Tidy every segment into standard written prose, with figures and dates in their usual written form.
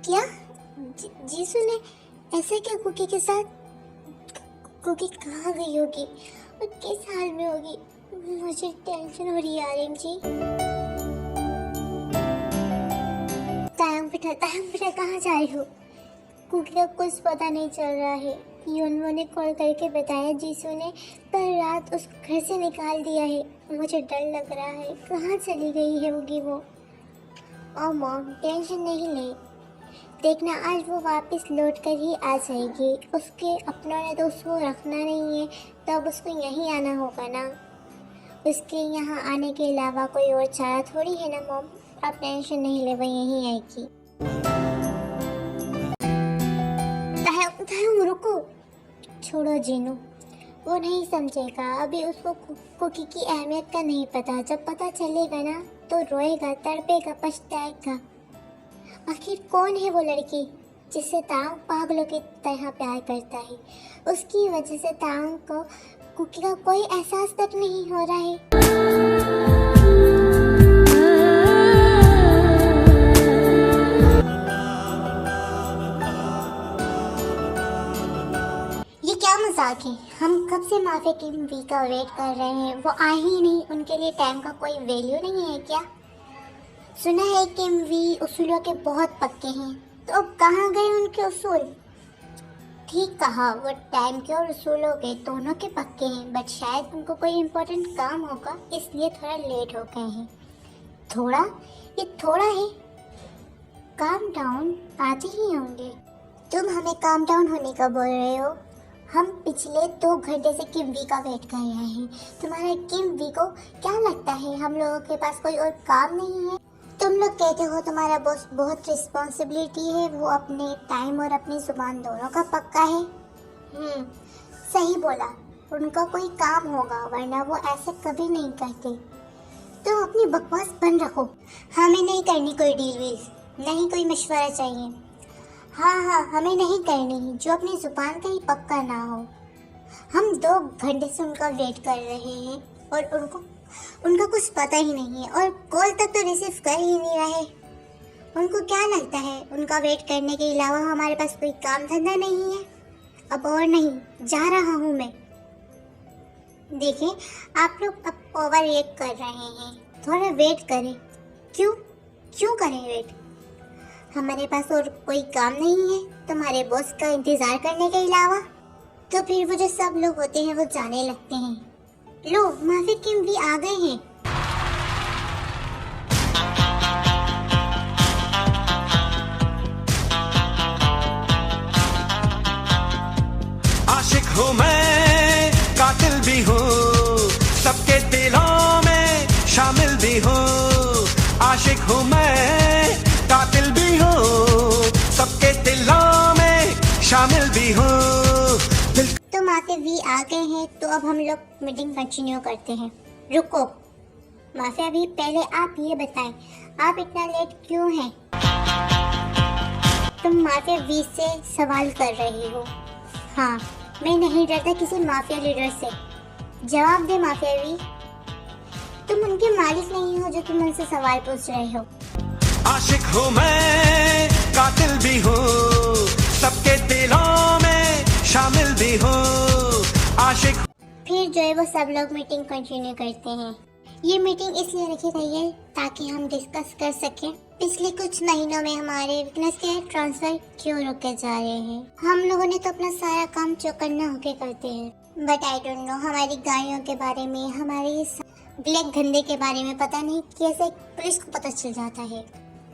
क्या जीसू ने ऐसा क्या कुकी के साथ? कुकी कहाँ गई होगी और किस हाल में होगी? मुझे टेंशन हो रही है आर्यन जी। तायंग बेटा कहाँ जा रही हो? कुकी का कुछ पता नहीं चल रहा है। यूनवो ने कॉल करके बताया जीसू ने कल रात उसको घर से निकाल दिया है। मुझे डर लग रहा है, कहाँ चली गई है होगी वो। ओ मॉम, टेंशन नहीं ले, देखना आज वो वापस लौट कर ही आ जाएगी। उसके अपनों ने तो उसको रखना नहीं है, तो अब उसको यहीं आना होगा ना। उसके यहाँ आने के अलावा कोई और चारा थोड़ी है ना मॉम। आप टेंशन नहीं ले, वो यहीं आएगी। तायंग रुको, छोड़ो जीनू, वो नहीं समझेगा। अभी उसको कुकी की अहमियत का नहीं पता। जब पता चलेगा ना तो रोएगा, तड़पेगा, पछताएगा। आखिर कौन है वो लड़की जिससे तांग पागलों की तरह प्यार करता है? उसकी वजह से तांग को कुकी का कोई एहसास तक नहीं हो रहा है। ये क्या मजाक है? हम कब से माफी किम वी का वेट कर रहे हैं, वो आए ही नहीं। उनके लिए टाइम का कोई वैल्यू नहीं है क्या? सुना है किम वी उसूलों के बहुत पक्के हैं, तो अब कहाँ गए उनके उसूल? ठीक कहा, वो टाइम के और उसूलों के दोनों के पक्के हैं, बट शायद उनको कोई इम्पोर्टेंट काम होगा, इसलिए थोड़ा लेट हो गए हैं। थोड़ा? ये थोड़ा है? काम डाउन आते ही होंगे। तुम हमें काम डाउन होने का बोल रहे हो? हम पिछले 2 घंटे से किम वी का वेट कर रहे हैं। तुम्हारे किम वी को क्या लगता है हम लोगों के पास कोई और काम नहीं है? तुम लोग कहते हो तुम्हारा बॉस बहुत रिस्पॉन्सिबिलिटी है, वो अपने टाइम और अपनी जुबान दोनों का पक्का है। सही बोला, उनका कोई काम होगा, वरना वो ऐसे कभी नहीं करते। तुम अपनी बकवास बंद रखो। हमें नहीं करनी कोई डील वील, नहीं कोई मशवरा चाहिए। हाँ, हमें नहीं करनी जो अपनी जुबान का ही पक्का ना हो। हम 2 घंटे से उनका वेट कर रहे हैं और उनका कुछ पता ही नहीं है, और कॉल तक तो रिसीव कर ही नहीं रहे। उनको क्या लगता है उनका वेट करने के अलावा हमारे पास कोई काम धंधा नहीं है? अब और नहीं, जा रहा हूँ मैं। देखिए, आप लोग अब ओवर रिएक्ट कर रहे हैं, थोड़ा वेट करें। क्यों करें वेट? हमारे पास और कोई काम नहीं है तुम्हारे बॉस का इंतजार करने के अलावा। तो फिर वो जो सब लोग होते हैं वो जाने लगते हैं। लो, माफी किम भी आ गए हैं। आशिक हूँ मैं, कातिल भी हूँ, सबके दिलों में शामिल भी हूँ। आशिक हूँ मैं, कातिल भी हूँ, सबके दिलों में शामिल भी हूँ। तो माफी वी आ गए हैं, तो अब हम लोग मीटिंग कंटिन्यू करते हैं। रुको माफिया वी, पहले आप ये बताएं, आप इतना लेट क्यों हैं? तुम माफिया वी से सवाल कर रही हो? हाँ, मैं नहीं डरता किसी माफिया लीडर से। जवाब दे माफिया वी, तुम उनके मालिक नहीं हो जो तुम उनसे सवाल पूछ रहे हो। आशिक हूँ मैं, कातिल भी हूँ, सबके दिलों में शामिल भी हूँ। आशिक। फिर जो है वो सब लोग मीटिंग कंटिन्यू करते हैं। ये मीटिंग इसलिए रखी गई है ताकि हम डिस्कस कर सकें पिछले कुछ महीनों में हमारे वीकनेस के ट्रांसफर क्यों रुके जा रहे हैं। हम लोगों ने तो अपना सारा काम चौकन्ना होके करते हैं, बट आई डोंट नो हमारी गाड़ियों के बारे में, हमारे इस ब्लैक धंधे के बारे में पता नहीं कैसे पुलिस को पता चल जाता है।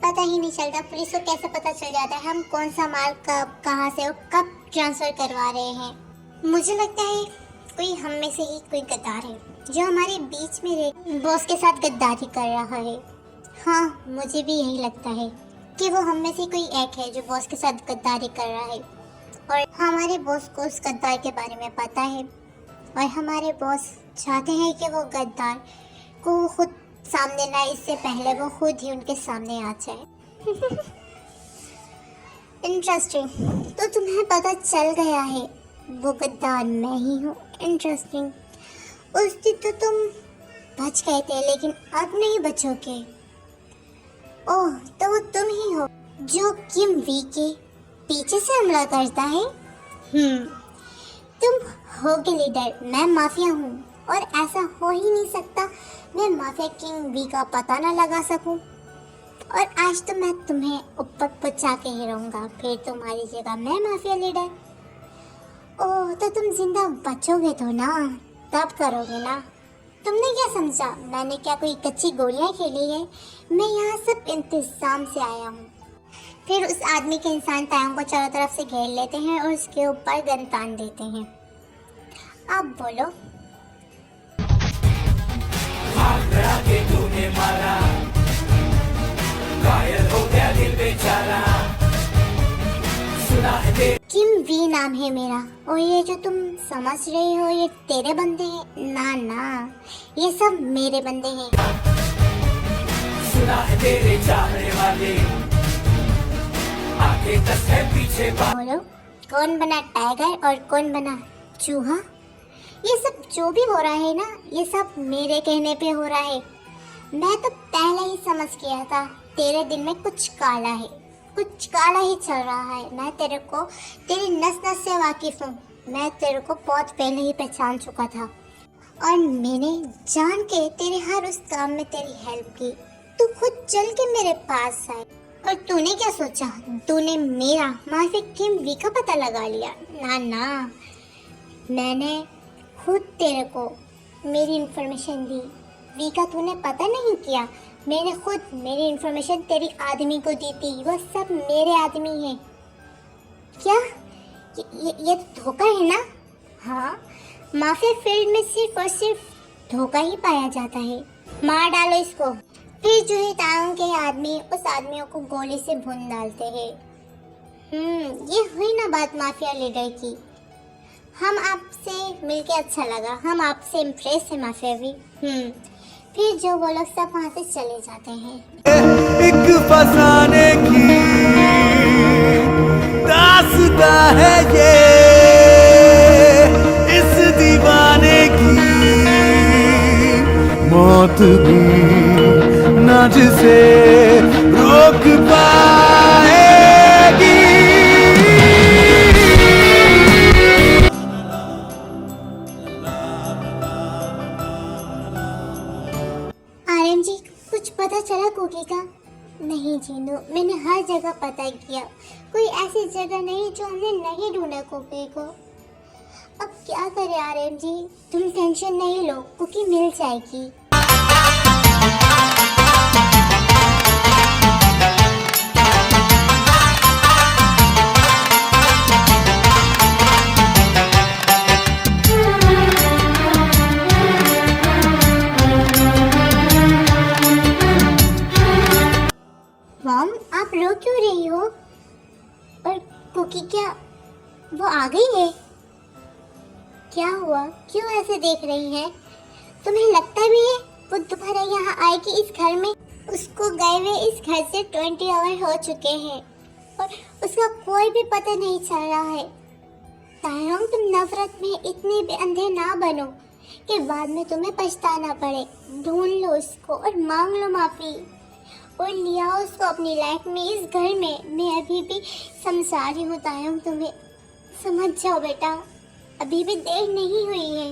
पता ही नहीं चलता पुलिस को कैसे पता चल जाता है हम कौन सा माल कब, कहाँ से और कब ट्रांसफर करवा रहे हैं। मुझे लगता है कोई हम में से ही कोई गद्दार है जो हमारे बीच में रह बॉस के साथ गद्दारी कर रहा है। हाँ, मुझे भी यही लगता है कि वो हम में से कोई एक है जो बॉस के साथ गद्दारी कर रहा है, और हमारे बॉस को उस गद्दार के बारे में पता है, और हमारे बॉस चाहते हैं कि वो गद्दार को खुद सामने लाए, इससे पहले वो खुद ही उनके सामने आ जाए। इंटरेस्टिंग, तो तुम्हें पता चल गया है वो गद्दार मैं ही हूँ। इंटरेस्टिंग, उस दिन तो तुम बच गए थे, लेकिन अब नहीं बचोगे। ओह, तो वो तुम ही हो। जो किम वी के पीछे से हमला करता है। तुम होगे लीडर, मैं माफिया हूँ और ऐसा हो ही नहीं सकता मैं माफिया किंग वी का पता ना लगा सकूं। और आज तो मैं तुम्हें ऊपर पहुंचा के ही रहूंगा, फिर तुम्हारी जगह मैं माफिया लीडर। ओह, तो तुम जिंदा बचोगे तो ना, तब करोगे ना। तुमने क्या समझा मैंने क्या कोई कच्ची गोलियां खेली है? मैं यहाँ सब इंतजाम से आया हूँ। फिर उस आदमी के इंसान तायों को चारों तरफ से घेर लेते हैं और उसके ऊपर गन तान देते हैं। अब बोलो। तूने मारा, घायल हो गया दिल बेचारा, सुना है किम वी नाम है मेरा, और ये जो तुम समझ रहे हो ये तेरे बंदे हैं? ना ना, ये सब मेरे बंदे हैं। सुना है तेरे चाहने वाले, आगे दस है पीछे बोलो, कौन बना टाइगर और कौन बना चूहा? ये सब जो भी हो रहा है ना, ये सब मेरे कहने पे हो रहा है। मैं तो पहले ही समझ गया था तेरे दिल में कुछ काला है, कुछ काला ही चल रहा है। मैं तेरे को तेरी नस नस से वाकिफ हूँ। मैं तेरे को बहुत पहले ही पहचान चुका था और मैंने जान के तेरे हर उस काम में तेरी हेल्प की। तू खुद चल के मेरे पास आए और तूने क्या सोचा? तूने मेरा माफी किम वी का पता लगा लिया? ना ना, मैंने खुद तेरे को मेरी इन्फॉर्मेशन दी। वी का तूने पता नहीं किया, मैंने खुद मेरी इन्फॉर्मेशन तेरी आदमी को दी थी। वो सब मेरे आदमी हैं। क्या ये धोखा है ना? हाँ, माफिया फील्ड में सिर्फ और सिर्फ धोखा ही पाया जाता है। मार डालो इसको। फिर जो है तायों के आदमी उस आदमियों को गोली से भून डालते हैं। ये हुई ना बात माफिया लीडर की। हम आपसे मिलके अच्छा लगा, हम आपसे इम्प्रेस है माफिया भी। फिर जो वो लोग सब वहाँ से चले जाते हैं। एक फसाने की दास्तां है ये, इस दीवाने की मौत भी ना जिसे रोक पाएगी। आरएमजी, कुछ पता चला कुकी का? नहीं जीनू, मैंने हर जगह पता किया, कोई ऐसी जगह नहीं जो हमने नहीं ढूंढा कुकी को। अब क्या करें आरएमजी? तुम टेंशन नहीं लो, कुकी मिल जाएगी। मॉम, आप रो क्यों रही हो? और कुकी क्या वो आ गई है? क्या हुआ, क्यों ऐसे देख रही है? तुम्हें लगता भी है वो दोबारा यहाँ आएगी इस घर में? उसको गए हुए इस घर से 20 आवर हो चुके हैं और उसका कोई भी पता नहीं चल रहा है। तायरोंग, तुम नफरत में इतने भी अंधे ना बनो कि बाद में तुम्हें पछताना पड़े। ढूंढ लो उसको और मांग लो माफी और लिया उसको अपनी लाइफ में, इस घर में। मैं अभी भी समझा रही हूँ तायरोंग, तुम्हें समझ जाओ बेटा, अभी भी देर नहीं हुई है।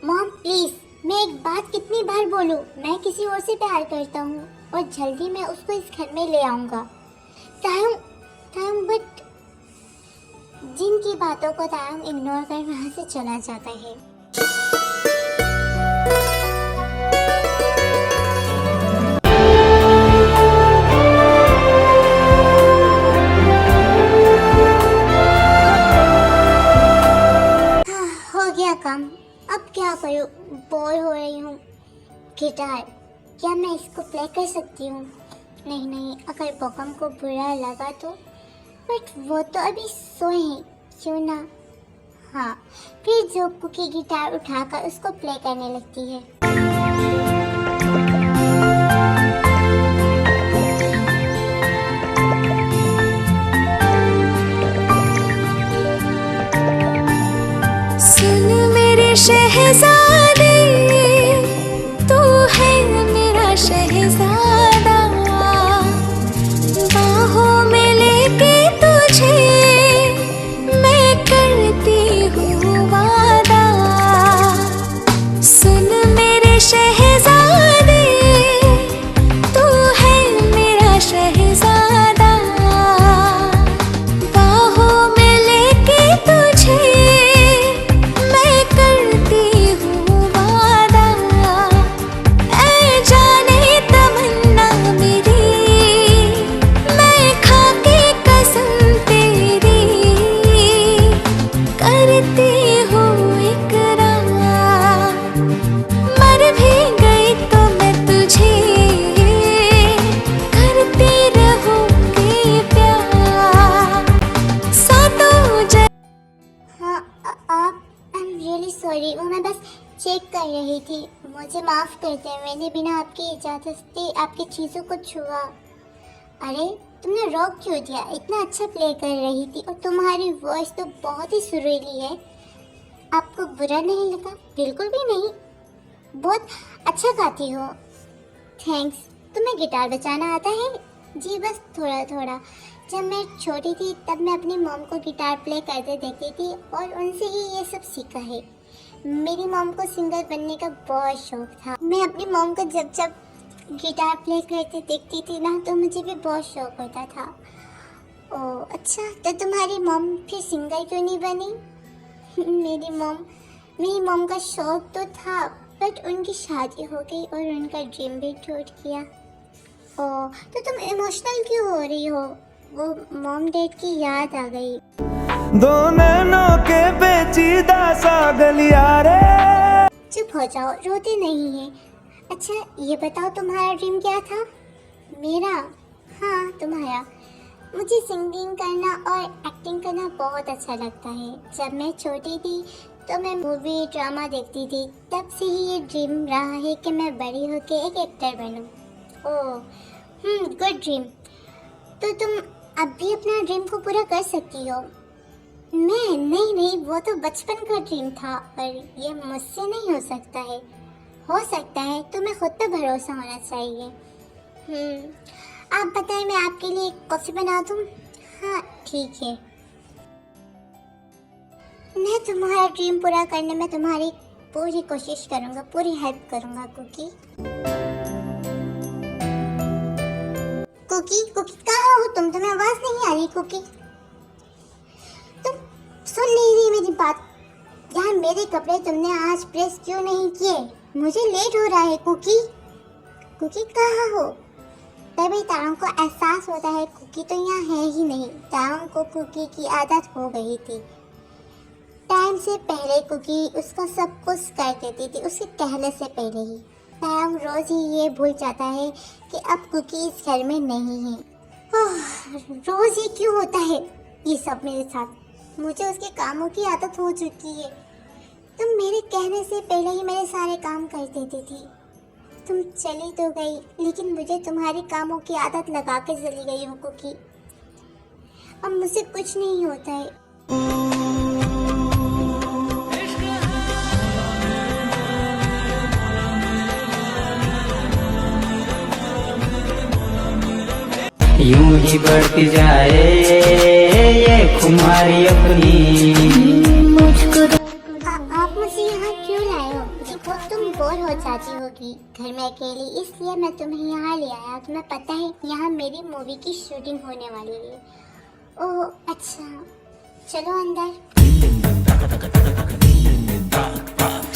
मॉम प्लीज, मैं एक बात कितनी बार बोलूँ, मैं किसी और से प्यार करता हूँ और जल्दी मैं उसको इस घर में ले आऊँगा। तायरोंग बट जिनकी बातों को तायरोंग इग्नोर कर वहाँ से चला जाता है। काम, अब क्या करूँ, बोर हो रही हूँ। गिटार, क्या मैं इसको प्ले कर सकती हूँ? नहीं, अगर बॉकम को बुरा लगा तो, बट वो तो अभी सोए हैं, क्यों ना। हाँ, फिर जो कुकी गिटार उठाकर उसको प्ले करने लगती है। शहजादे, तू है मेरा शहजादा, बाहों मुझे माफ़ कर दें, मैंने बिना आपकी इजाज़त के आपकी चीज़ों को छुआ। अरे तुमने रोक क्यों दिया? इतना अच्छा प्ले कर रही थी और तुम्हारी वॉइस तो बहुत ही सुरीली है। आपको बुरा नहीं लगा? बिल्कुल भी नहीं, बहुत अच्छा गाती हो। थैंक्स। तुम्हें गिटार बजाना आता है? जी बस थोड़ा थोड़ा। जब मैं छोटी थी तब मैं अपनी मॉम को गिटार प्ले करते देखती थी और उनसे ही ये सब सीखा है। मेरी मॉम को सिंगर बनने का बहुत शौक था। मैं अपनी मॉम को जब जब गिटार प्ले करते देखती थी ना तो मुझे भी बहुत शौक होता था। ओह अच्छा, तो तुम्हारी मॉम फिर सिंगर क्यों नहीं बनी? मेरी मॉम का शौक तो था, बट उनकी शादी हो गई और उनका ड्रीम भी टूट गया। ओह तो तुम इमोशनल क्यों हो रही हो? वो मॉम डैड की याद आ गई। दो नैनों के पेचीदा सा गलिया रे। चुप हो जाओ, रोते नहीं है। अच्छा ये बताओ तुम्हारा ड्रीम क्या था? मेरा? हाँ तुम्हारा। मुझे सिंगिंग करना और एक्टिंग करना बहुत अच्छा लगता है। जब मैं छोटी थी तो मैं मूवी ड्रामा देखती थी, तब से ही ये ड्रीम रहा है कि मैं बड़ी होकर एक एक्टर बनूं। Oh good dream. तो तुम अब भी अपना ड्रीम को पूरा कर सकती हो। मैं नहीं, वो तो बचपन का ड्रीम था और ये मुझसे नहीं हो सकता है। हो सकता है, तुम्हें खुद पे भरोसा होना चाहिए। आप बताएं, मैं आपके लिए कॉफ़ी बना दूं? हाँ ठीक है। मैं तुम्हारा ड्रीम पूरा करने में तुम्हारी पूरी कोशिश करूंगा, पूरी हेल्प करूंगा। कुकी कुकी कुकी कहाँ हो तुम? तुम्हें आवाज़ नहीं आ रही? कुकी तुम सुन नहीं रही मेरी बात? यार मेरे कपड़े तुमने आज प्रेस क्यों नहीं किए? मुझे लेट हो रहा है। कुकी कुकी कहाँ हो? तभी तारों को एहसास होता है कुकी तो यहाँ है ही नहीं। तारों को कुकी की आदत हो गई थी। टाइम से पहले कुकी उसका सब कुछ कर देती थी, उसके कहने से पहले ही। तारों रोज ही ये भूल जाता है कि अब कुकी इस घर में नहीं है। रोज ही क्यों होता है ये सब मेरे साथ? मुझे उसके कामों की आदत हो चुकी है। तुम मेरे कहने से पहले ही मेरे सारे काम कर देती थी। तुम चली तो गई, लेकिन मुझे तुम्हारे कामों की आदत लगा के चली गई हो कुकी। अब मुझसे कुछ नहीं होता है। यूं ही बढ़ती जाए ये खुमारी अपनी। आप मुझे यहाँ क्यों लाए हो? देखो तुम बोर हो जाती होगी घर में अकेली, इसलिए मैं तुम्हें यहाँ ले आया। तुम्हें पता है यहाँ मेरी मूवी की शूटिंग होने वाली है। ओह अच्छा, चलो अंदर।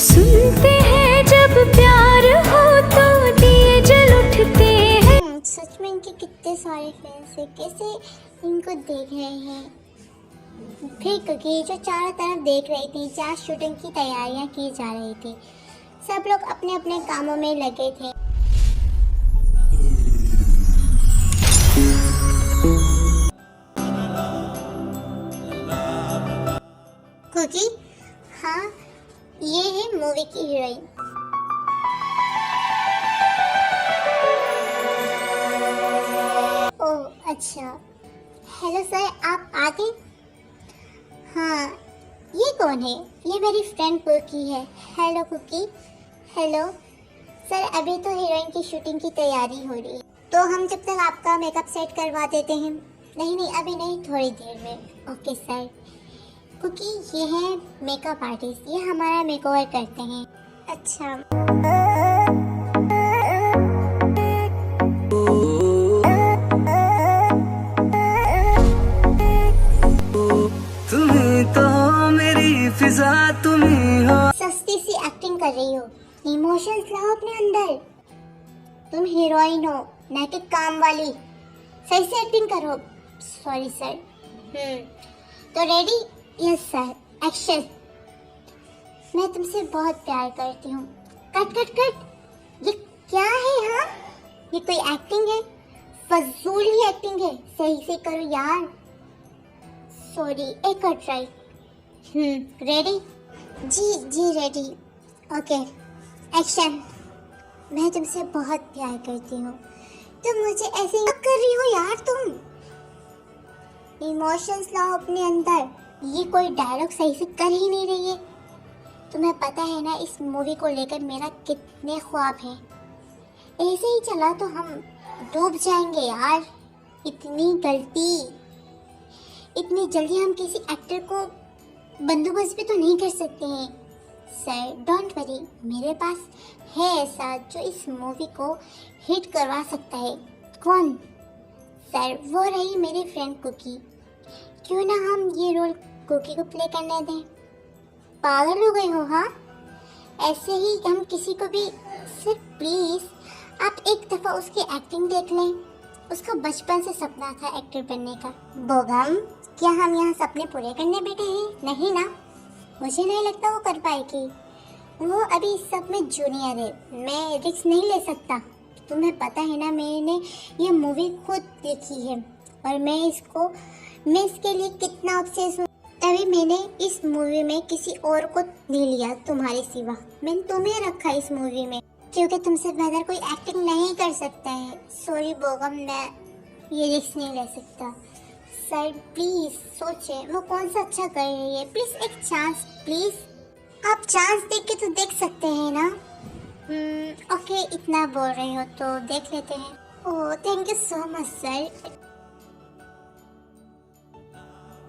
सुनते हैं जब प्यार हो तो दिए जल उठते हैं। सच में इनके कितने सारे फैंस हैं, कैसे इनको देख रहे हैं। फिर क्योंकि जो चारों तरफ देख रही थी, जहाँ शूटिंग की तैयारियां की जा रही थी, सब लोग अपने अपने कामों में लगे थे। कुकी हाँ, ये है मूवी की हीरोइन। ओह अच्छा, हेलो सर, आप आ गए? हाँ, ये कौन है? ये मेरी फ्रेंड कुकी है। Hello Cookie. हेलो सर, अभी तो हीरोइन की शूटिंग की तैयारी हो रही है, तो हम जब तक आपका मेकअप सेट करवा देते हैं। नहीं अभी नहीं, थोड़ी देर में। Okay sir. कुकी ये है मेकअप आर्टिस्ट, ये हमारा मेकओवर करते हैं। अच्छा फिजा तुम्ही हो। सस्ती सी एक्टिंग कर रही हो, इमोशंस लाओ अपने अंदर। तुम हीरोइन हो, ना कि काम वाली। सही से एक्टिंग करो। Sorry sir. तो रेडी? Yes sir, action. मैं तुमसे बहुत प्यार करती हूँ। Cut cut cut. ये क्या है? हाँ ये कोई एक्टिंग है? फजूल ही एक्टिंग है, सही से करो यार। सॉरी, एक और ट्राई। रेडी? जी रेडी। Okay action. मैं तुमसे बहुत प्यार करती हूँ। तुम मुझे ऐसे मत कर रही हो यार, तुम इमोशंस लाओ अपने अंदर। ये कोई डायलॉग सही से कर ही नहीं रही है। तुम्हें पता है ना इस मूवी को लेकर मेरा कितने ख्वाब हैं। ऐसे ही चला तो हम डूब जाएंगे यार। इतनी गलती, इतनी जल्दी हम किसी एक्टर को बंदोबस्त भी तो नहीं कर सकते हैं। सर डोंट वरी, मेरे पास है ऐसा जो इस मूवी को हिट करवा सकता है। कौन? सर वो रही मेरी फ्रेंड कुकी। क्यों ना हम ये रोल कुकी को प्ले करने दें? पागल हो गए हो हाँ? ऐसे ही हम किसी को भी। सर प्लीज़ आप एक दफ़ा उसकी एक्टिंग देख लें। उसका बचपन से सपना था एक्टर बनने का। बोगम, क्या हम यहाँ सपने पूरे करने बैठे हैं? नहीं ना, मुझे नहीं लगता वो कर पाएगी। वो अभी इस सब में जूनियर है, मैं रिस्क नहीं ले सकता। तुम्हें पता है ना मैंने ये मूवी खुद देखी है और मैं इसके लिए कितना ऑब्सेस हूँ। तभी मैंने इस मूवी में किसी और को नहीं लिया तुम्हारे सिवा। मैंने तुम्हें रखा इस मूवी में क्योंकि तुमसे बेहतर कोई एक्टिंग नहीं कर सकता है। सॉरी बोगम, मैं ये रिस्क नहीं ले सकता। सर प्लीज़ सोचें वो कौन सा अच्छा कर रही है। प्लीज़ एक चांस, प्लीज़। आप चांस देख के तो देख सकते हैं ना। ओके, इतना बोल रही हो तो देख लेते हैं। Oh thank you so much sir.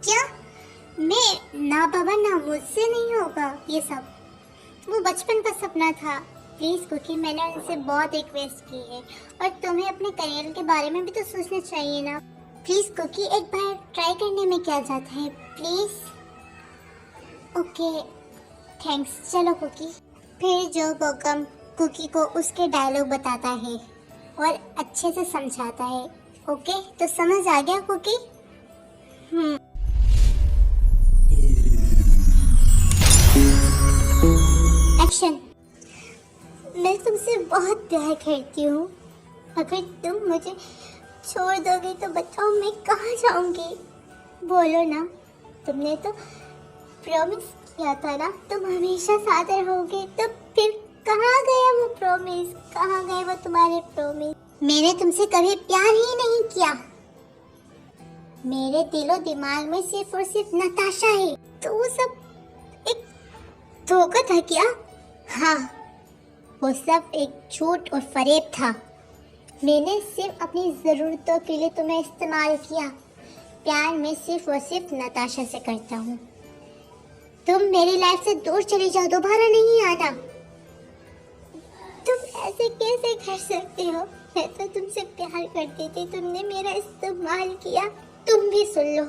क्या मैं ना बाबा ना मुझसे नहीं होगा ये सब? वो बचपन का सपना था। प्लीज़ क्योंकि मैंने उनसे बहुत रिक्वेस्ट की है और तुम्हें अपने करियर के बारे में भी तो सोचना चाहिए ना। प्लीज़ कुकी एक बार ट्राई करने में क्या जाता है, प्लीज़। Okay thanks. चलो कुकी। फिर जो बोगम कुकी को उसके डायलॉग बताता है और अच्छे से समझाता है। ओके तो समझ आ गया कुकी? एक्शन। मैं तुमसे बहुत प्यार करती हूँ। अगर तुम मुझे छोड़ दोगे तो बताओ मैं कहाँ जाऊँगी? बोलो ना, तुमने तो प्रॉमिस किया था ना तुम हमेशा साथ रहोगे। तो फिर कहाँ गया वो प्रॉमिस? कहाँ गए वो तुम्हारे प्रॉमिस? मैंने तुमसे कभी प्यार ही नहीं किया। मेरे दिलो दिमाग में सिर्फ और सिर्फ नताशा है। तो वो सब एक धोखा था क्या? हाँ, वो सब एक झूठ और फरेब था। मैंने सिर्फ अपनी ज़रूरतों के लिए तुम्हें इस्तेमाल किया। प्यार मैं सिर्फ और सिर्फ नताशा से करता हूँ। तुम मेरी लाइफ से दूर चली जाओ, दोबारा नहीं आना। तुम ऐसे कैसे कर सकते हो? मैं तो तुमसे प्यार करती थी, तुमने मेरा इस्तेमाल किया। तुम भी सुन लो,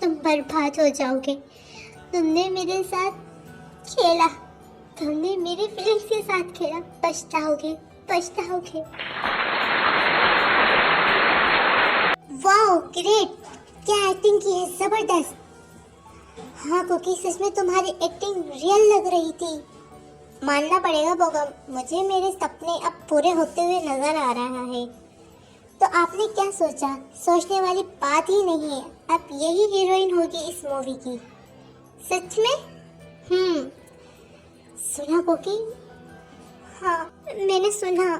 तुम बर्बाद हो जाओगे। तुमने मेरे साथ खेला, तुमने मेरे फीलिंग्स के साथ खेला। पछताओगे, पछताओगे। वाओ ग्रेट, क्या एक्टिंग की है, जबरदस्त। हाँ कुकी, सच में तुम्हारी एक्टिंग रियल लग रही थी। मानना पड़ेगा बोगम, मुझे मेरे सपने अब पूरे होते हुए नजर आ रहा है। तो आपने क्या सोचा? सोचने वाली बात ही नहीं है। अब यही हीरोइन होगी इस मूवी की। सच में? सुना कुकी? हाँ मैंने सुना।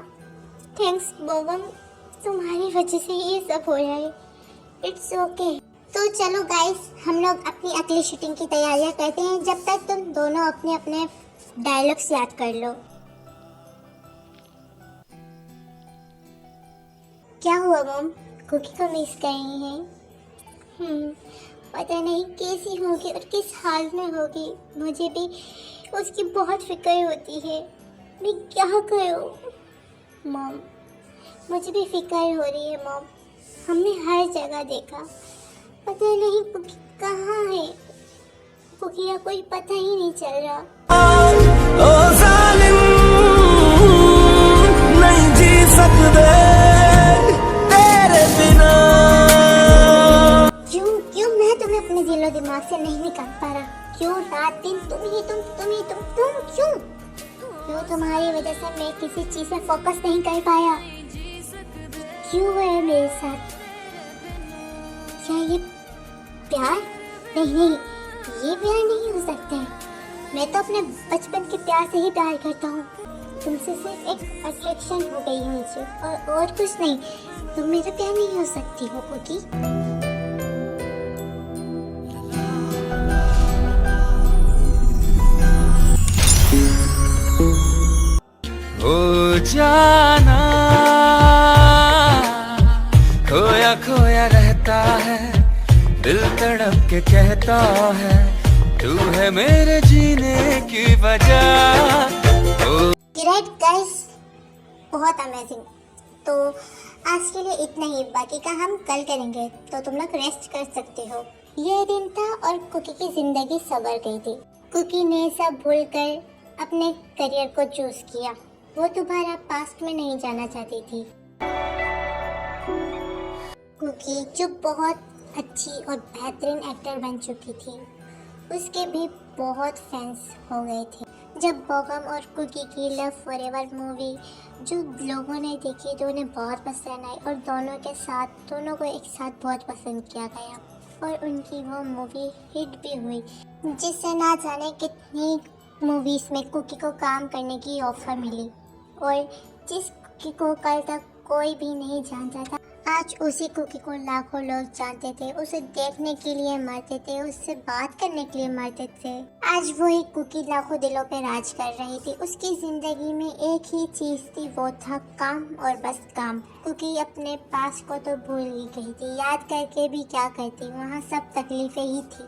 थैंक्स बोगम, तुम्हारी वजह से ये सब हो रहा है। It's okay. तो चलो गाइस, हम लोग अपनी अगली शूटिंग की तैयारियां करते हैं। जब तक तुम दोनों अपने अपने डायलॉग्स याद कर लो। क्या हुआ मॉम? कुकी को मिस कर रही हैं? पता नहीं कैसी होगी और किस हाल में होगी। मुझे भी उसकी बहुत फिक्र होती है। मैं क्या करूँ मॉम? मुझे भी फिक्र हो रही है मॉम। हमने हर जगह देखा, पता नहीं कुकी कहाँ है। कुकी का कोई पता ही नहीं चल रहा। ओ जालिम, नहीं जी सकते तेरे बिना। क्यों मैं तुम्हें अपने दिलो दिमाग से नहीं निकाल पा रहा? क्यों रात दिन तुम क्यों तुम्हारी वजह से मैं किसी चीज में फोकस नहीं कर पाया? क्यों है मेरे साथ? क्या ये प्यार? नहीं, ये प्यार नहीं हो सकता है। मैं तो अपने बचपन के प्यार से ही प्यार करता हूँ। तुमसे सिर्फ एक अट्रैक्शन हो गई है मुझे, और कुछ नहीं। तुम मेरे प्यार नहीं हो सकती हो कुकी। हो जाना खोया खोया रहता है, दिल तड़प के कहता है तू है मेरे जीने की वजह। ग्रेट गाइस, बहुत अमेजिंग। तो आज के लिए इतना ही, बाकी का हम कल करेंगे, तो तुम लोग रेस्ट कर सकते हो। यह दिन था और कुकी की जिंदगी संवर गई थी। कुकी ने सब भूलकर अपने करियर को चूज किया। वो दोबारा पास्ट में नहीं जाना चाहती थी। कुकी जो बहुत अच्छी और बेहतरीन एक्टर बन चुकी थी, उसके भी बहुत फैंस हो गए थे। जब बॉगम और कुकी की लव फॉरएवर मूवी जो लोगों ने देखी तो उन्हें बहुत पसंद आई, और दोनों को एक साथ बहुत पसंद किया गया, और उनकी वो मूवी हिट भी हुई, जिससे ना जाने कितनी मूवीज़ में कुकी को काम करने की ऑफर मिली, और जिस कुकी को कल तक कोई भी नहीं जानता था, आज उसी कुकी को लाखों लोग जानते थे। उसे देखने के लिए मरते थे, उससे बात करने के लिए मरते थे। आज वही कुकी लाखों दिलों पे राज कर रही थी। उसकी जिंदगी में एक ही चीज थी, वो था काम, और बस काम। कुकी अपने पास को तो भूल ही गई थी, याद करके भी क्या करती, वहाँ सब तकलीफें ही थी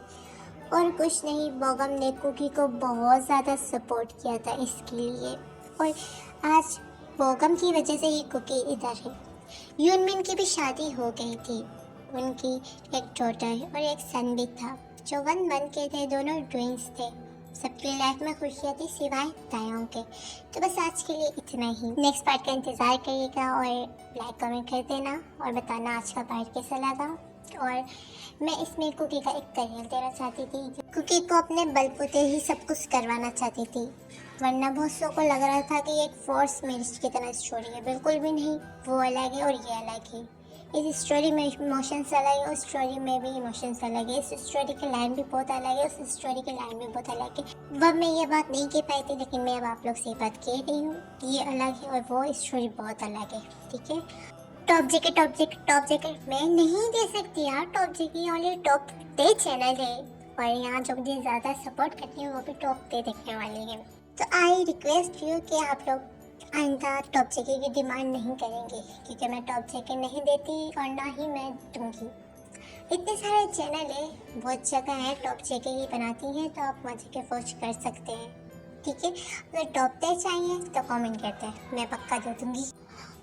और कुछ नहीं। बॉगम ने कुकी को बहुत ज़्यादा सपोर्ट किया था इसके लिए, और आज बॉगम की वजह से ही कुकी इधर है। यूनमिन की भी शादी हो गई थी। उनकी एक डॉटर और एक सन भी था, जो 1 मंथ के थे। दोनों ट्विंस थे। सबकी लाइफ में खुशियाँ थी सिवाय तायों के। तो बस आज के लिए इतना ही। नेक्स्ट पार्ट का इंतज़ार करिएगा, और लाइक कमेंट कर देना, और बताना आज का पार्ट कैसा लगा। और मैं इसमें कुकी का एक करियर देना चाहती थी। कुकी को अपने बलबूते ही सब कुछ करवाना चाहती थी, वरना बहुत सौ को लग रहा था कि एक फोर्स मैरिज की तरह स्टोरी है। बिल्कुल भी नहीं, वो अलग है और ये अलग है। इस स्टोरी में इमोशंस अलग है, उस स्टोरी में भी इमोशंस अलग है। इस स्टोरी की लाइन भी बहुत अलग है, उस स्टोरी की लाइन भी बहुत अलग है। वह मैं ये बात नहीं कह पाई थी, लेकिन मैं अब आप लोग से ये बात कह रही हूँ। ये अलग है और वो स्टोरी बहुत अलग है, ठीक है। टॉप जैकेट मैं नहीं दे सकती यार। टॉप जैकेट ओनली टॉप पे चैनल है, और यहाँ जो मुझे ज़्यादा सपोर्ट करती है वो भी टॉप पे देखने वाली है। तो आई रिक्वेस्ट यू कि आप लोग आइंदा टॉप जैकेट की डिमांड नहीं करेंगे, क्योंकि मैं टॉप जैकेट नहीं देती और ना ही मैं दूँगी। इतने सारे चैनल है, बहुत जगह है टॉप जैकेट ही बनाती हैं, तो आप मजे के फौज कर सकते हैं, ठीक है। अगर टॉप पे चाहिए तो कमेंट करते हैं, मैं पक्का दे दूँगी।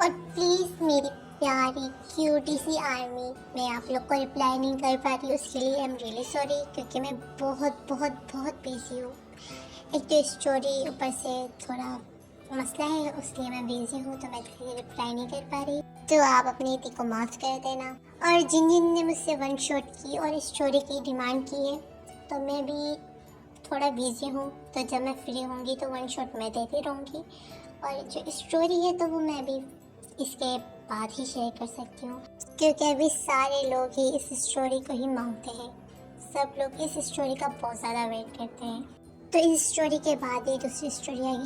और प्लीज़ मेरी प्यारी क्यूटी सी आर्मी, मैं आप लोग को रिप्लाई नहीं कर पा रही, उसके लिए आई एम रियली सॉरी, क्योंकि मैं बहुत बिजी हूँ। एक तो स्टोरी ऊपर से थोड़ा मसला है, उसलिए मैं बिजी हूँ, तो मैं रिप्लाई नहीं कर पा रही। तो आप अपनी इति को माफ़ कर देना। और जिन ने मुझसे 1 शॉट की और स्टोरी की डिमांड की है, तो मैं भी थोड़ा बिजी हूँ, तो जब मैं फ्री होंगी तो 1 शॉट मैं देती रहूँगी। और जो स्टोरी है तो वो मैं भी इसके बाद ही शेयर कर सकती हूँ, क्योंकि अभी सारे लोग ही इस स्टोरी को ही मांगते हैं। सब लोग इस स्टोरी का बहुत ज़्यादा वेट करते हैं, तो इस स्टोरी के बाद ही दूसरी स्टोरी आएगी।